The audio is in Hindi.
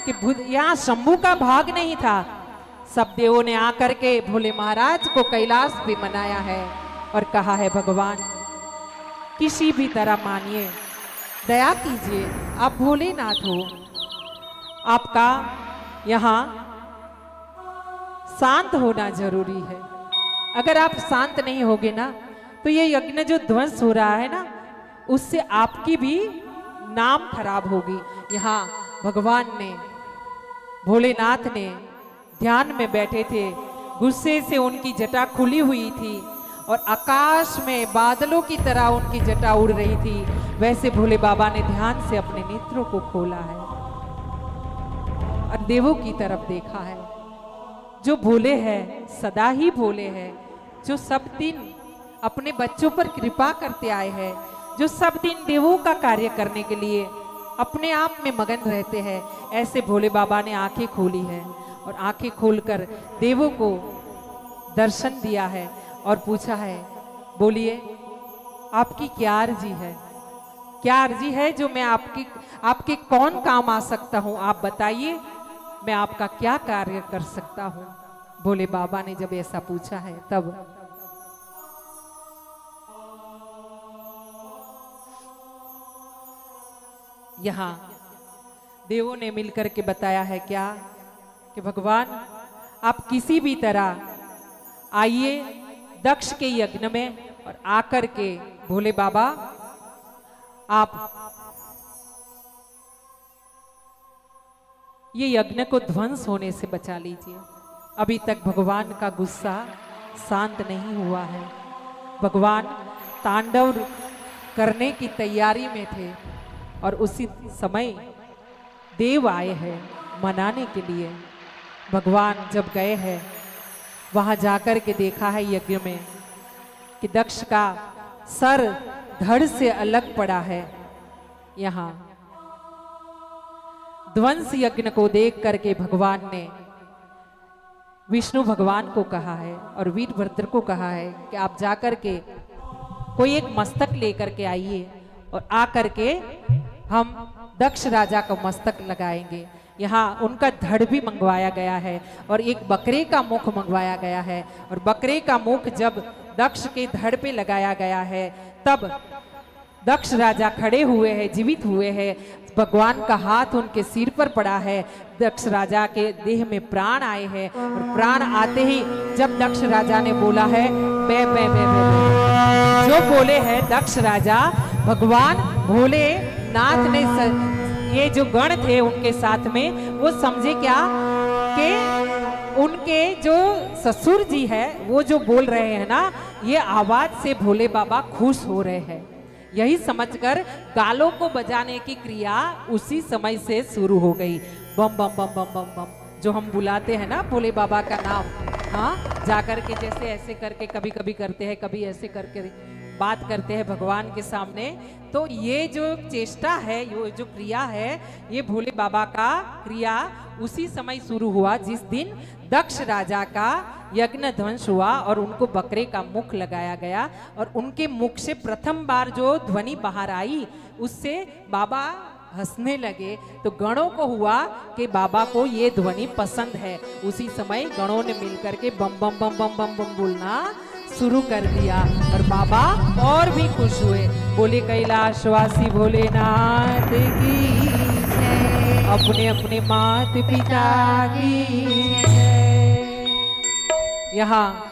कि यहाँ शंभू का भाग नहीं था। सब देवों ने आकर के भोले महाराज को कैलाश पे मनाया है और कहा है भगवान किसी भी तरह मानिए, दया कीजिए, आप भोलेनाथ हो, आपका यहाँ शांत होना जरूरी है। अगर आप शांत नहीं होगे ना तो ये यज्ञ जो ध्वंस हो रहा है ना उससे आपकी भी नाम खराब होगी। यहाँ भगवान ने, भोलेनाथ ने ध्यान में बैठे थे, गुस्से से उनकी जटा खुली हुई थी और आकाश में बादलों की तरह उनकी जटा उड़ रही थी। वैसे भोले बाबा ने ध्यान से अपने नेत्रों को खोला है और देवों की तरफ देखा है। जो भोले हैं सदा ही भोले हैं, जो सब दिन अपने बच्चों पर कृपा करते आए हैं, जो सब दिन देवों का कार्य करने के लिए अपने आप में मगन रहते हैं, ऐसे भोले बाबा ने आंखें खोली है और आंखें खोलकर देवों को दर्शन दिया है और पूछा है, बोलिए आपकी क्या अर्जी है, क्या अर्जी है जो मैं आपके कौन काम आ सकता हूं, आप बताइए, मैं आपका क्या कार्य कर सकता हूं। भोले बाबा ने जब ऐसा पूछा है तब यहाँ देवों ने मिलकर के बताया है क्या कि भगवान आप किसी भी तरह आइए दक्ष के यज्ञ में और आकर के भोले बाबा आप ये यज्ञ को ध्वंस होने से बचा लीजिए। अभी तक भगवान का गुस्सा शांत नहीं हुआ है, भगवान तांडव करने की तैयारी में थे और उसी समय देव आए हैं मनाने के लिए। भगवान जब गए हैं वहां जाकर के देखा है यज्ञ में कि दक्ष का सर धड़ से अलग पड़ा है। यहाँ ध्वंस यज्ञ को देख करके भगवान ने विष्णु भगवान को कहा है और वीरभद्र को कहा है कि आप जाकर के कोई एक मस्तक लेकर के आइए और आकर के हम दक्ष राजा का मस्तक लगाएंगे। यहाँ उनका धड़ भी मंगवाया गया है और एक बकरे का मुख मंगवाया गया है और बकरे का मुख जब दक्ष के धड़ पे लगाया गया है तब दक्ष राजा खड़े हुए हैं, जीवित हुए हैं, भगवान का हाथ उनके सिर पर पड़ा है, दक्ष राजा के देह में प्राण आए हैं और प्राण आते ही जब दक्ष राजा ने बोला है बे बे बे बे, जो बोले हैं दक्ष राजा, भगवान भोलेनाथ ने ये जो गण थे उनके साथ में वो समझे क्या कि उनके जो ससुर जी है वो जो बोल रहे हैं ना ये आवाज से भोले बाबा खुश हो रहे हैं। यही समझकर गालों को बजाने की क्रिया उसी समय से शुरू हो गई। बम बम बम बम बम बम जो हम बुलाते हैं ना भोले बाबा का नाम, हाँ जाकर के जैसे ऐसे करके कभी कभी करते हैं, कभी ऐसे करके बात करते हैं भगवान के सामने। तो ये जो चेष्टा है, ये जो क्रिया है, ये भोले बाबा का क्रिया उसी समय शुरू हुआ जिस दिन दक्ष राजा का यज्ञ ध्वंस हुआ और उनको बकरे का मुख लगाया गया और उनके मुख से प्रथम बार जो ध्वनि बाहर आई उससे बाबा हंसने लगे। तो गणों को हुआ कि बाबा को ये ध्वनि पसंद है। उसी समय गणों ने मिलकर के बम बम बम बम बम बम बोलना शुरू कर दिया और बाबा और भी खुश हुए। बोले कैलाशवासी भोलेनाथ की जय, अपने अपने माता पिता की जय। यहाँ